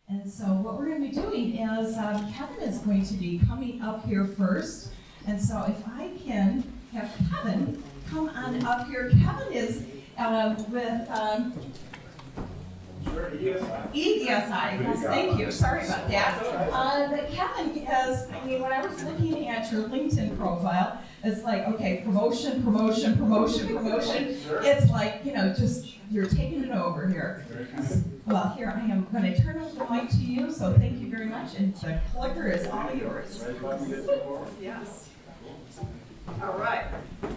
And so what we're going to be doing is Kevin is going to be coming up here first. And so if I can have Kevin come on up here. Kevin is with Sure, ESI. ESI, yes, thank you. Sorry about that. But Kevin is, I mean, when I was looking at your LinkedIn profile, it's like, okay, promotion. Sure. It's like, you know, just, you're taking it over here. Well, here I am going to turn over the mic to you, so thank you very much, and the clicker is all yours. Ready button to get forward? Yes. All right. Try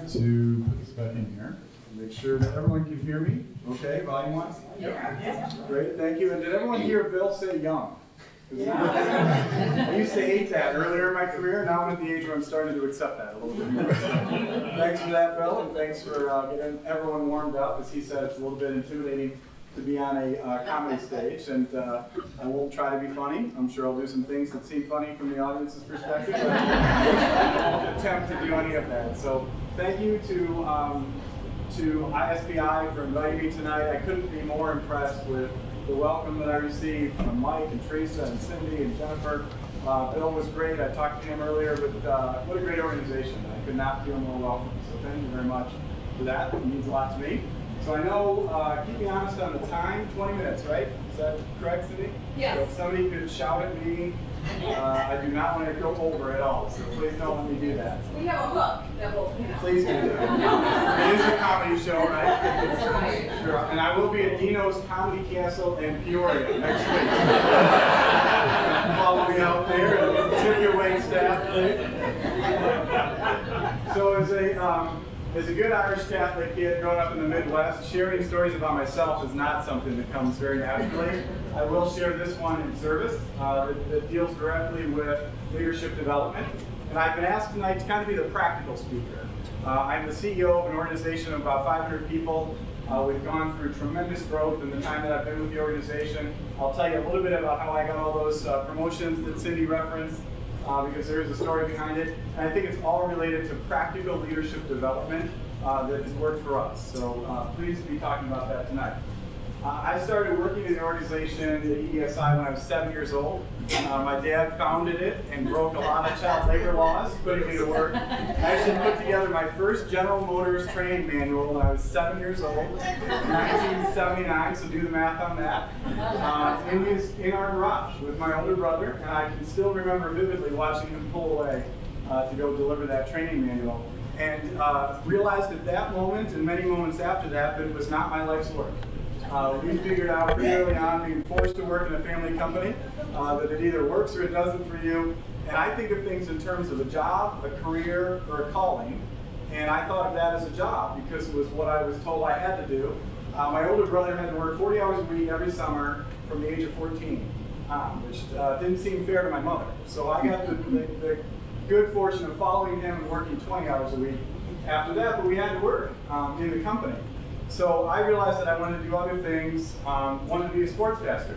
to put this back in here. Make sure that everyone can hear me. Okay, volume wise? Yeah. Great, thank you. And did everyone hear Bill say young? I used to hate that earlier in my career. Now I'm at the age where I'm starting to accept that a little bit more. Thanks for that, Bill, and thanks for getting everyone warmed up. As he said, it's a little bit intimidating to be on a comedy stage, and I won't try to be funny. I'm sure I'll do some things that seem funny from the audience's perspective, but I won't attempt to do any of that. So thank you to ISPI for inviting me tonight. I couldn't be more impressed with the welcome that I received from Mike and Teresa and Cindy and Jennifer. Bill was great. I talked to him earlier, but what a great organization. I could not feel more welcome. So thank you very much for that. It means a lot to me. So I know, keep me honest on the time, 20 minutes, right? Is that correct, Cindy? Yes. So if somebody could shout at me, I do not want to go over at all, so please don't let me do that. We have a hook that will, you know. Please do that. It is a comedy show, right? That's right. Sure. And I will be at Dino's Comedy Castle in Peoria next week. Follow me out there and tip your wait staff, please. So as a good Irish Catholic kid growing up in the Midwest, sharing stories about myself is not something that comes very naturally. I will share this one in service that deals directly with leadership development. And I've been asked tonight to kind of be the practical speaker. I'm the CEO of an organization of about 500 people. We've gone through tremendous growth in the time that I've been with the organization. I'll tell you a little bit about how I got all those promotions that Cindy referenced, because there is a story behind it. And I think it's all related to practical leadership development that has worked for us. So pleased to be talking about that tonight. I started working in the organization, the ESI, when I was 7 years old. My dad founded it and broke a lot of child labor laws, putting me to work. I actually put together my first General Motors training manual when I was 7 years old, 1979, so do the math on that. In our garage with my older brother, and I can still remember vividly watching him pull away to go deliver that training manual. And realized at that moment, and many moments after that it was not my life's work. We figured out pretty early on, being forced to work in a family company, that it either works or it doesn't for you. And I think of things in terms of a job, a career, or a calling. And I thought of that as a job because it was what I was told I had to do. My older brother had to work 40 hours a week every summer from the age of 14, which didn't seem fair to my mother. So I got the good fortune of following him and working 20 hours a week after that, but we had to work in the company. So I realized that I wanted to do other things, wanted to be a sportscaster.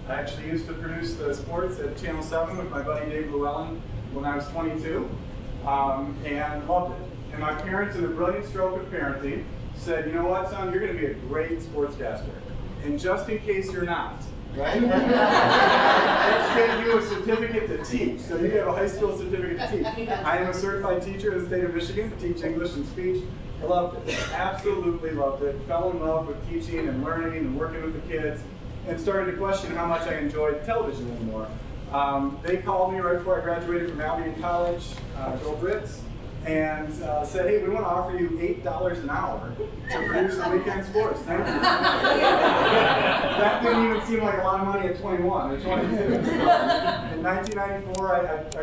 I actually used to produce the sports at Channel 7 with my buddy Dave Llewellyn when I was 22, and loved it. And my parents, in a brilliant stroke of parenting, said, you know what, son, you're going to be a great sportscaster. And just in case you're not, right? Let's get you a certificate to teach. So you have a high school certificate to teach. I am a certified teacher in the state of Michigan, teach English and speech. I loved it, absolutely loved it. Fell in love with teaching and learning and working with the kids, and started to question how much I enjoyed television anymore. They called me right before I graduated from Albion College, go Brits, and said, hey, we want to offer you $8 an hour to produce the weekend sports. Thank you. That didn't even seem like a lot of money at 21 or 22. So in 1994, I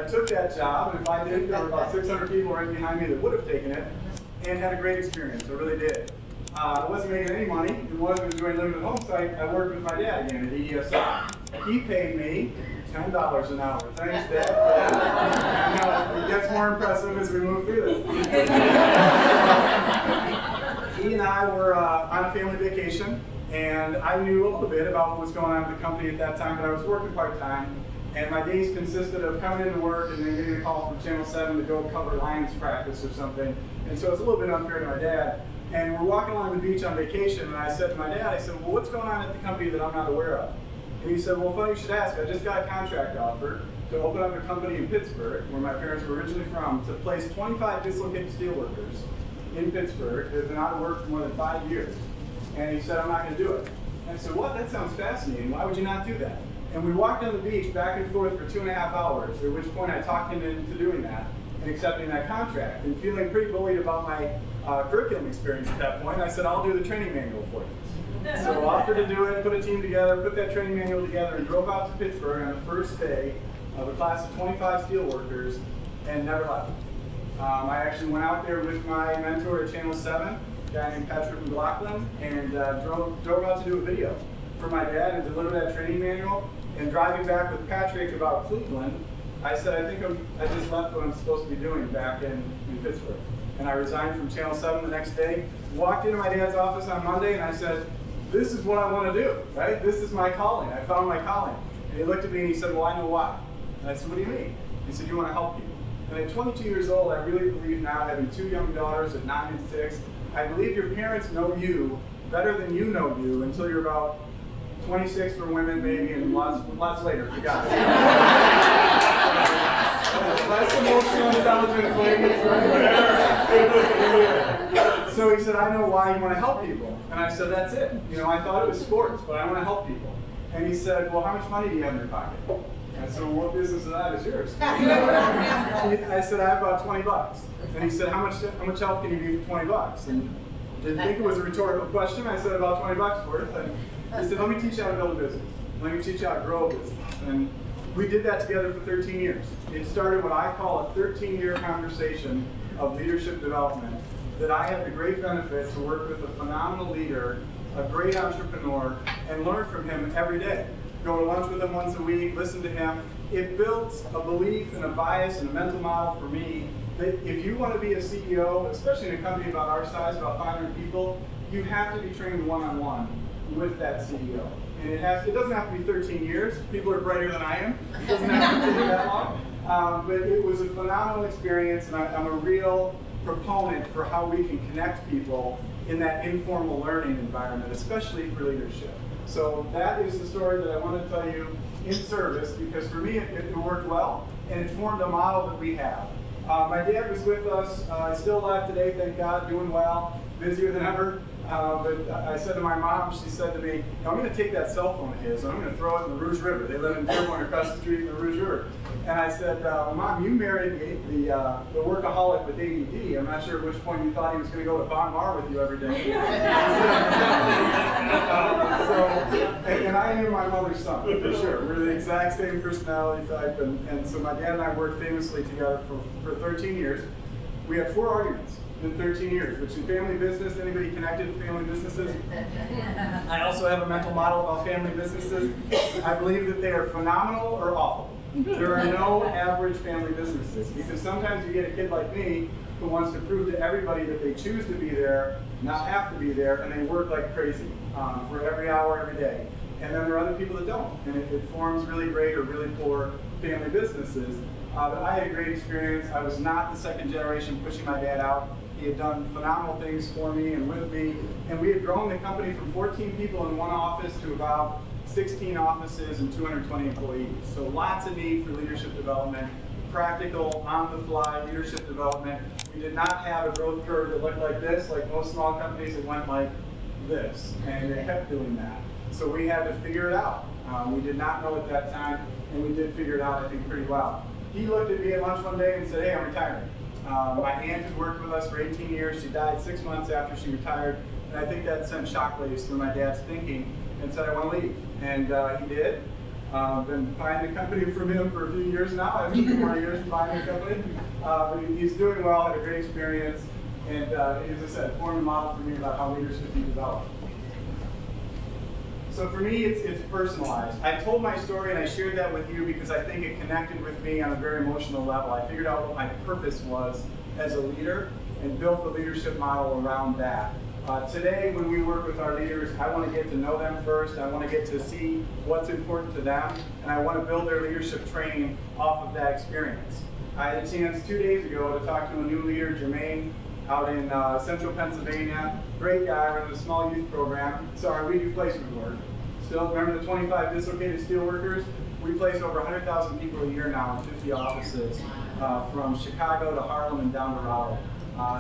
took that job, and if I did, there were about 600 people right behind me that would have taken it, and had a great experience. I really did. I wasn't making any money. It wasn't doing limited home site. I worked with my dad again at ESI. He paid me $10 an hour. Thanks, Dad, for that. It gets more impressive as we move through this. He and I were on a family vacation, and I knew a little bit about what was going on at the company at that time, but I was working part-time. And my days consisted of coming into work and then getting a call from Channel 7 to go cover Lions practice or something. And so it's a little bit unfair to my dad. And we're walking along the beach on vacation, and I said to my dad, I said, well, what's going on at the company that I'm not aware of? And he said, well, funny you should ask. I just got a contract offer to open up a company in Pittsburgh, where my parents were originally from, to place 25 dislocated steelworkers in Pittsburgh that have been out of work for more than 5 years. And he said, I'm not going to do it. And I said, what? That sounds fascinating. Why would you not do that? And we walked on the beach back and forth for 2.5 hours, at which point I talked him into doing that and accepting that contract. And feeling pretty bullied about my curriculum experience at that point, I said, I'll do the training manual for you. So offered to do it, put a team together, put that training manual together, and drove out to Pittsburgh on the first day of a class of 25 steelworkers and never left. I actually went out there with my mentor at Channel 7, a guy named Patrick McLaughlin, and drove out to do a video for my dad and deliver that training manual. And driving back with Patrick about Cleveland, I said, I think I just left what I'm supposed to be doing back in Pittsburgh. And I resigned from Channel 7 the next day, walked into my dad's office on Monday, and I said, this is what I want to do, right? This is my calling. I found my calling. And he looked at me and he said, well, I know why. And I said, what do you mean? He said, you want to help people. And at 22 years old, I really believe now, having 2 young daughters at 9 and 6, I believe your parents know you better than you know you until you're about 26 for women, maybe, and lots later for guys. That's emotional intelligence, ladies, right? So he said, I know why you want to help people. And I said, that's it. You know, I thought it was sports, but I want to help people. And he said, well, how much money do you have in your pocket? I said, well, what business of that is yours? I said, I have about 20 bucks. And he said, how much help can you be for 20 bucks? And didn't think it was a rhetorical question. I said, about 20 bucks worth. And he said, let me teach you how to build a business. Let me teach you how to grow a business. And we did that together for 13 years. It started what I call a 13-year conversation of leadership development, that I had the great benefit to work with a phenomenal leader, a great entrepreneur, and learn from him every day. Go to lunch with him once a week, listen to him. It built a belief and a bias and a mental model for me that if you want to be a CEO, especially in a company about our size, about 500 people, you have to be trained one-on-one with that CEO. And it doesn't have to be 13 years. People are brighter than I am. It doesn't have to take that long. But it was a phenomenal experience, and I'm a real proponent for how we can connect people in that informal learning environment, especially for leadership. So that is the story that I want to tell you in service, because for me it worked well, and it formed a model that we have. My dad was with us, still alive today, thank God, doing well, busier than ever. But I said to my mom, she said to me, I'm going to take that cell phone of his and I'm going to throw it in the Rouge River. They live in Dearborn across the street from the Rouge River. And I said, Mom, you married the workaholic with ADD. I'm not sure at which point you thought he was going to go to Von Mar with you every day. And I knew my mother's son, for sure. We're the exact same personality type. And so my dad and I worked famously together for 13 years. We had 4 arguments in 13 years, which in family business, anybody connected to family businesses? I also have a mental model about family businesses. I believe that they are phenomenal or awful. There are no average family businesses, because sometimes you get a kid like me who wants to prove to everybody that they choose to be there, not have to be there, and they work like crazy for every hour, every day. And then there are other people that don't, and it forms really great or really poor family businesses. But I had a great experience. I was not the second generation pushing my dad out. He had done phenomenal things for me and with me, and we had grown the company from 14 people in one office to about 16 offices and 220 employees. So lots of need for leadership development, practical, on-the-fly leadership development. We did not have a growth curve that looked like this. Like most small companies, it went like this, and it kept doing that. So we had to figure it out. We did not know at that time, and we did figure it out, I think, pretty well. He looked at me at lunch one day and said, hey, I'm retiring. My aunt had worked with us for 18 years. She died 6 months after she retired, and I think that sent shockwaves through my dad's thinking, and said, I want to leave. And he did. Been buying the company from him for a few years now. I have a few more years buying the company. But he's doing well, had a great experience, and as I said, formed a model for me about how leaders should be developed. So for me, it's personalized. I told my story and I shared that with you because I think it connected with me on a very emotional level. I figured out what my purpose was as a leader and built the leadership model around that. Today, when we work with our leaders, I want to get to know them first. I want to get to see what's important to them, and I want to build their leadership training off of that experience. I had a chance 2 days ago to talk to a new leader, Jermaine, out in central Pennsylvania. Great guy, runs a small youth program. Sorry, we do placement work. Still, remember the 25 dislocated steel workers? We place over 100,000 people a year now in 50 offices, from Chicago to Harlem and down to Raleigh.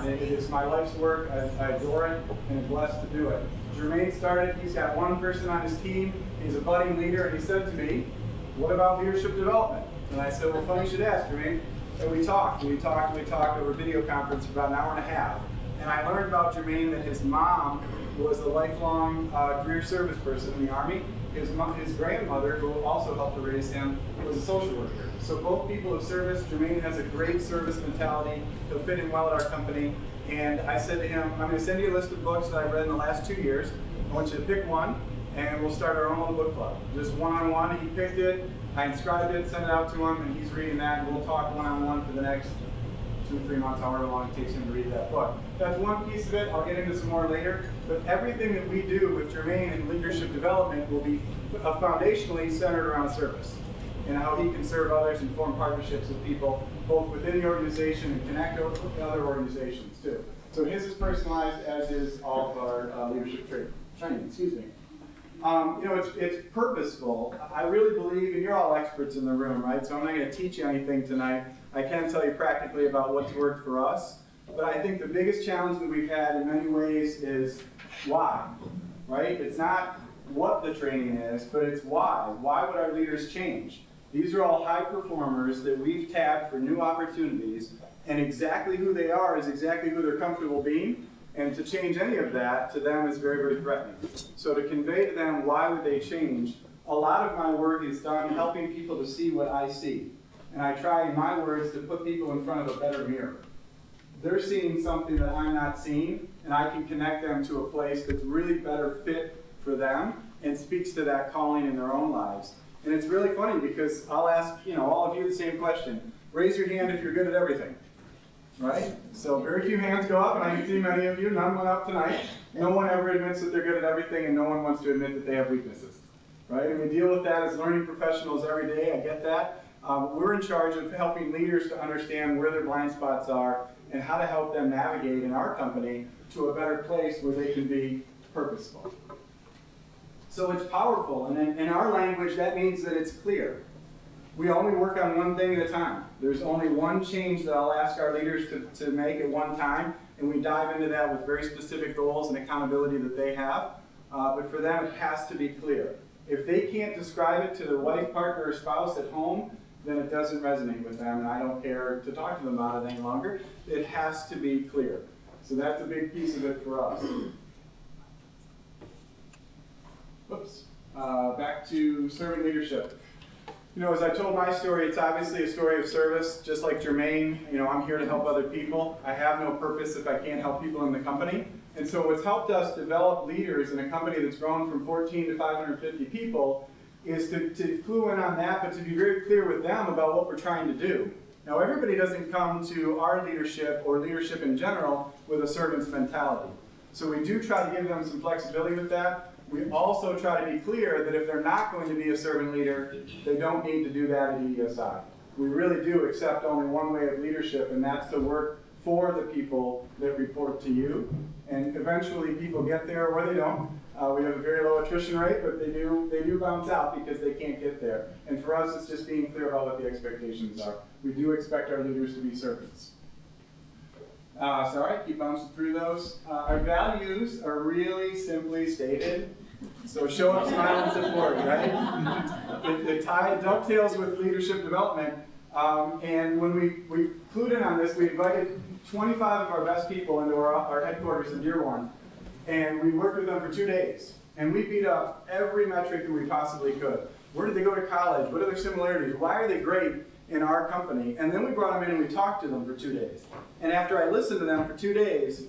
It is my life's work. I adore it and am blessed to do it. Jermaine started, he's got one person on his team, he's a budding leader, and he said to me, what about leadership development? And I said, well, funny you should ask, Jermaine. And we talked over video conference for about an hour and a half. And I learned about Jermaine that his mom was a lifelong career service person in the Army. His grandmother, who also helped to raise him, was a social worker. So both people of service. Jermaine has a great service mentality. He'll fit in well at our company. And I said to him, I'm going to send you a list of books that I've read in the last 2 years. I want you to pick one, and we'll start our own little book club. Just one-on-one. He picked it, I inscribed it, sent it out to him, and he's reading that, and we'll talk one-on-one for the next 2 or 3 months, however long it takes him to read that book. That's one piece of it. I'll get into some more later. But everything that we do with Jermaine in leadership development will be foundationally centered around service and how he can serve others and form partnerships with people, both within the organization and connect with other organizations too. So his is personalized, as is all of our leadership training. Excuse me. It's purposeful. I really believe, and you're all experts in the room, right? So I'm not going to teach you anything tonight. I can tell you practically about what's worked for us. But I think the biggest challenge that we've had in many ways is why, right? It's not what the training is, but it's why. Why would our leaders change? These are all high performers that we've tagged for new opportunities, and exactly who they are is exactly who they're comfortable being. And to change any of that to them is very, very threatening. So to convey to them why would they change, a lot of my work is done helping people to see what I see. And I try, in my words, to put people in front of a better mirror. They're seeing something that I'm not seeing, and I can connect them to a place that's really better fit for them and speaks to that calling in their own lives. And it's really funny because I'll ask all of you the same question. Raise your hand if you're good at everything. Right? So very few hands go up, and I can see many of you. None went up tonight. No one ever admits that they're good at everything, and no one wants to admit that they have weaknesses. Right? And we deal with that as learning professionals every day. I get that. We're in charge of helping leaders to understand where their blind spots are and how to help them navigate in our company to a better place where they can be purposeful. So it's powerful, and in our language, that means that it's clear. We only work on one thing at a time. There's only one change that I'll ask our leaders to make at one time, and we dive into that with very specific goals and accountability that they have. But for them, it has to be clear. If they can't describe it to their wife, partner, or spouse at home, then it doesn't resonate with them, and I don't care to talk to them about it any longer. It has to be clear. So that's a big piece of it for us. Whoops. Back to servant leadership. As I told my story, it's obviously a story of service. Just like Jermaine, I'm here to help other people. I have no purpose if I can't help people in the company. And so what's helped us develop leaders in a company that's grown from 14 to 550 people is to clue in on that, but to be very clear with them about what we're trying to do. Now, everybody doesn't come to our leadership or leadership in general with a servant's mentality. So we do try to give them some flexibility with that. We also try to be clear that if they're not going to be a servant leader, they don't need to do that at ESI. We really do accept only one way of leadership, and that's to work for the people that report to you. And eventually people get there or they don't. We have a very low attrition rate, but they do bounce out because they can't get there. And for us, it's just being clear about what the expectations are. We do expect our leaders to be servants. Sorry, keep bouncing through those. Our values are really simply stated. So show up, smile, and support, right? The tie dovetails with leadership development. And when we clued in on this, we invited 25 of our best people into our headquarters in Dearborn. And we worked with them for 2 days. And we beat up every metric that we possibly could. Where did they go to college? What are their similarities? Why are they great in our company? And then we brought them in and we talked to them for 2 days. And after I listened to them for 2 days,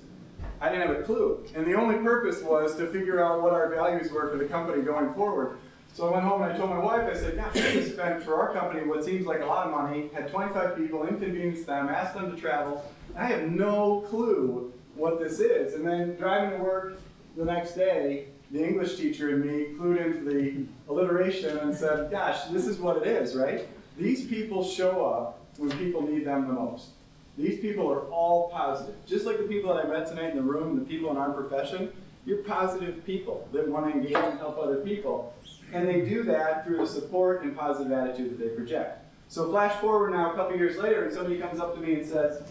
I didn't have a clue. And the only purpose was to figure out what our values were for the company going forward. So I went home and I told my wife, I said, gosh, I just spent for our company what seems like a lot of money, had 25 people, inconvenienced them, asked them to travel. I have no clue what this is. And then driving to work the next day, the English teacher and me clued into the alliteration and said, gosh, this is what it is, right? These people show up when people need them the most. These people are all positive. Just like the people that I met tonight in the room, the people in our profession, You're positive people that want to engage and help other people. And they do that through the support and positive attitude that they project. So flash forward now a couple years later, and somebody comes up to me and says,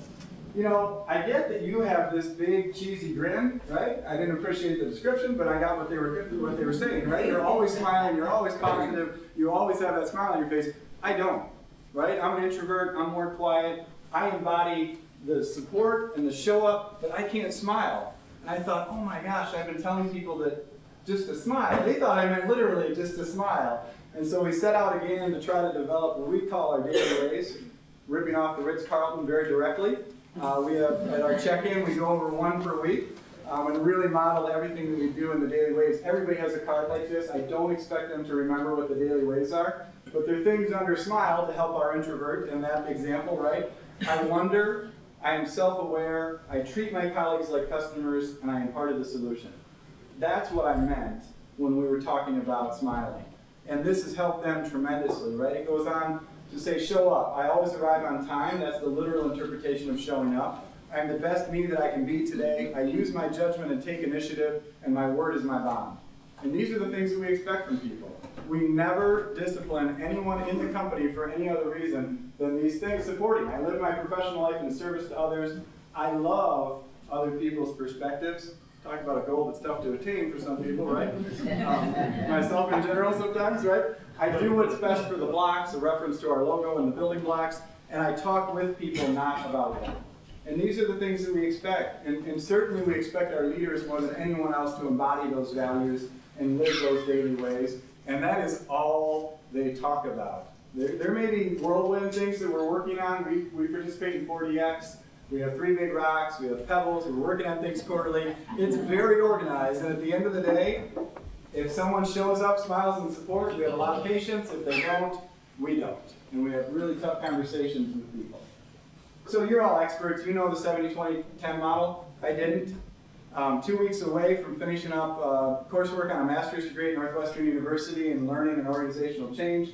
you know, I get that you have this big cheesy grin, right? I didn't appreciate the description, but I got what they were saying, right? You're always smiling, you're always positive, you always have that smile on your face. I don't, right? I'm an introvert, I'm more quiet. I embody the support and the show up, but I can't smile. And I thought, oh my gosh, I've been telling people that just to smile. They thought I meant literally just to smile. And so we set out again to try to develop what we call our daily ways, ripping off the Ritz-Carlton very directly. We have, at our check-in, we go over one per week and really model everything that we do in the daily ways. Everybody has a card like this. I don't expect them to remember what the daily ways are, but they're things under smile to help our introvert in that example, right? I wonder, I am self-aware, I treat my colleagues like customers, and I am part of the solution. That's what I meant when we were talking about smiling. And this has helped them tremendously, right? It goes on to say, show up. I always arrive on time. That's the literal interpretation of showing up. I'm the best me that I can be today. I use my judgment and take initiative, and my word is my bond. And these are the things that we expect from people. We never discipline anyone in the company for any other reason than these things supporting. I live my professional life in service to others. I love other people's perspectives. Talk about a goal that's tough to attain for some people, right? Myself in general sometimes, right? I do what's best for the blocks, a reference to our logo and the building blocks, and I talk with people, not about them. And these are the things that we expect. And certainly we expect our leaders more than anyone else to embody those values and live those daily ways. And that is all they talk about. There may be whirlwind things that we're working on. We participate in 4DX. We have 3 big rocks. We have pebbles. We're working on things quarterly. It's very organized. And at the end of the day, if someone shows up, smiles, and supports, we have a lot of patience. If they don't, we don't. And we have really tough conversations with people. So you're all experts. You know the 70-20-10 model. I didn't. 2 weeks away from finishing up coursework on a master's degree at Northwestern University in learning and organizational change,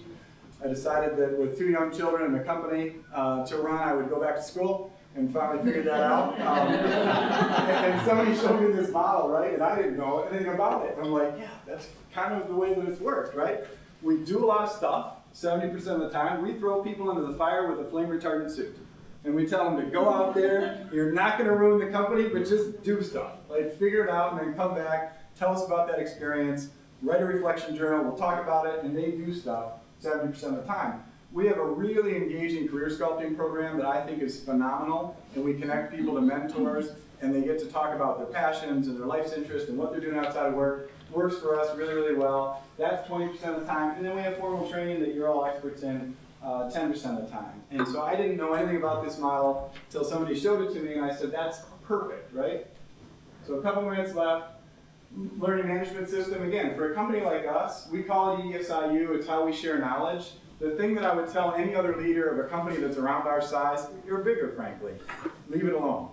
I decided that with 2 young children and a company to run, I would go back to school, and finally figured that out. And somebody showed me this model, right? And I didn't know anything about it. And I'm like, yeah, that's kind of the way that it's worked, right? We do a lot of stuff, 70% of the time. We throw people into the fire with a flame retardant suit. And we tell them to go out there, you're not going to ruin the company, but just do stuff. Like, figure it out and then come back, tell us about that experience, write a reflection journal, we'll talk about it, and they do stuff 70% of the time. We have a really engaging career sculpting program that I think is phenomenal, and we connect people to mentors, and they get to talk about their passions and their life's interest and what they're doing outside of work. Works for us really, really well. That's 20% of the time. And then we have formal training that you're all experts in 10% of the time. And so I didn't know anything about this model until somebody showed it to me, and I said, that's perfect, right? So a couple minutes left. Learning management system, again, for a company like us, we call it ESIU, it's how we share knowledge. The thing that I would tell any other leader of a company that's around our size, you're bigger, frankly, leave it alone.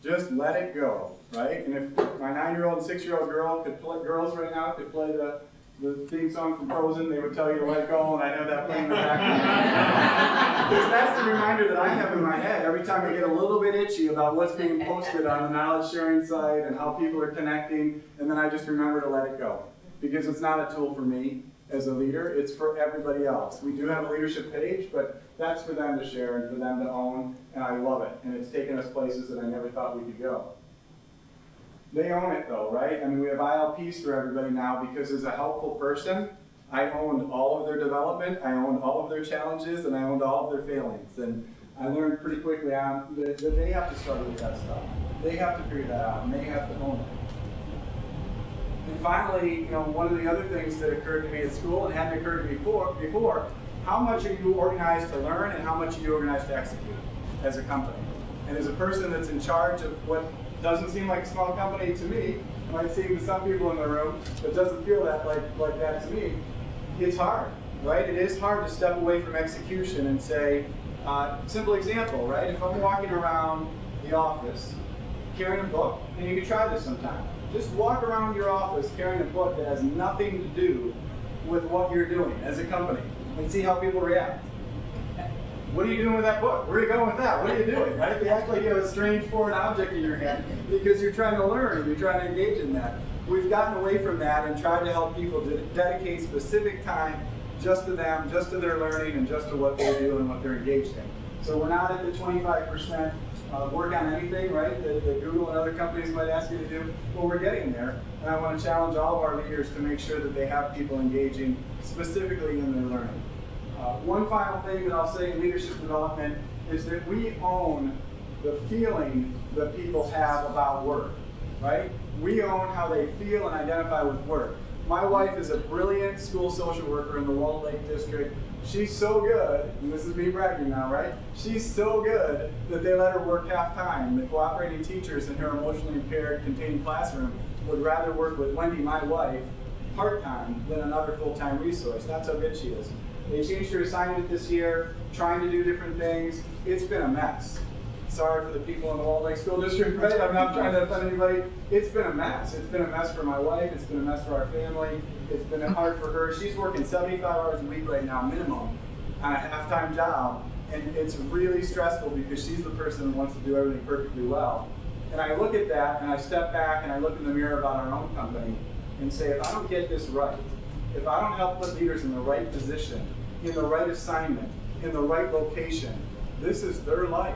Just let it go, right? And if my 9-year-old and 6-year-old girls right now could play the theme song from Frozen, they would tell you to let it go, and I'd have that playing in the background. Because that's the reminder that I have in my head every time I get a little bit itchy about what's being posted on the knowledge sharing site and how people are connecting, and then I just remember to let it go. Because it's not a tool for me as a leader, it's for everybody else. We do have a leadership page, but that's for them to share and for them to own, and I love it. And it's taken us places that I never thought we could go. They own it though, right? I mean, we have ILPs for everybody now because as a helpful person, I owned all of their development, I owned all of their challenges, and I owned all of their failings. And I learned pretty quickly on that they have to struggle with that stuff. They have to figure that out, and they have to own it. And finally, one of the other things that occurred to me at school, and hadn't occurred to me before, how much are you organized to learn and how much are you organized to execute as a company? And as a person that's in charge of what doesn't seem like a small company to me, might seem to some people in the room, but doesn't feel that like that to me, it's hard, right? It is hard to step away from execution and say, simple example, right? If I'm walking around the office carrying a book, and you can try this sometime, just walk around your office carrying a book that has nothing to do with what you're doing as a company and see how people react. what are you doing with that book? Where are you going with that? What are you doing, right? They act like you have a strange foreign object in your hand because you're trying to learn and you're trying to engage in that. We've gotten away from that and tried to help people dedicate specific time just to them, just to their learning, and just to what they do and what they're engaged in. So we're not at the 25% work on anything, right, that Google and other companies might ask you to do. Well, we're getting there, and I want to challenge all of our leaders to make sure that they have people engaging specifically in their learning. One final thing that I'll say in leadership development is that we own the feeling that people have about work, right? We own how they feel and identify with work. My wife is a brilliant school social worker in the Walled Lake District. She's so good, and this is me bragging now, right? She's so good that they let her work half-time. The cooperating teachers in her emotionally impaired contained classroom would rather work with Wendy, my wife, part-time than another full-time resource. That's how good she is. They changed her assignment this year, trying to do different things. It's been a mess. Sorry for the people in the Walled Lake School District, right? I'm not trying to offend anybody. It's been a mess. It's been a mess for my wife. It's been a mess for our family. It's been hard for her. She's working 75 hours a week right now, minimum, on a half-time job. And it's really stressful because she's the person who wants to do everything perfectly well. And I look at that and I step back and I look in the mirror about our own company and say, if I don't get this right, if I don't help put leaders in the right position, in the right assignment, in the right location, this is their life.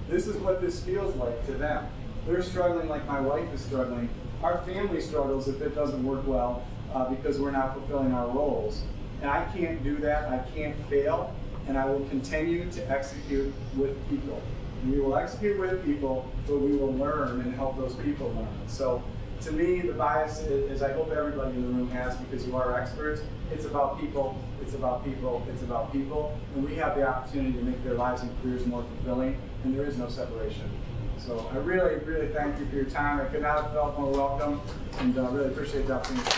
This is what this feels like to them. They're struggling like my wife is struggling. Our family struggles if it doesn't work well because we're not fulfilling our roles. And I can't do that. I can't fail. And I will continue to execute with people. We will execute with people, but we will learn and help those people learn. So to me, the bias is I hope everybody in the room has, because you are experts, it's about people, it's about people, it's about people. And we have the opportunity to make their lives and careers more fulfilling, and there is no separation. So I really, really thank you for your time. I could not have felt more welcome, and really appreciate the opportunity.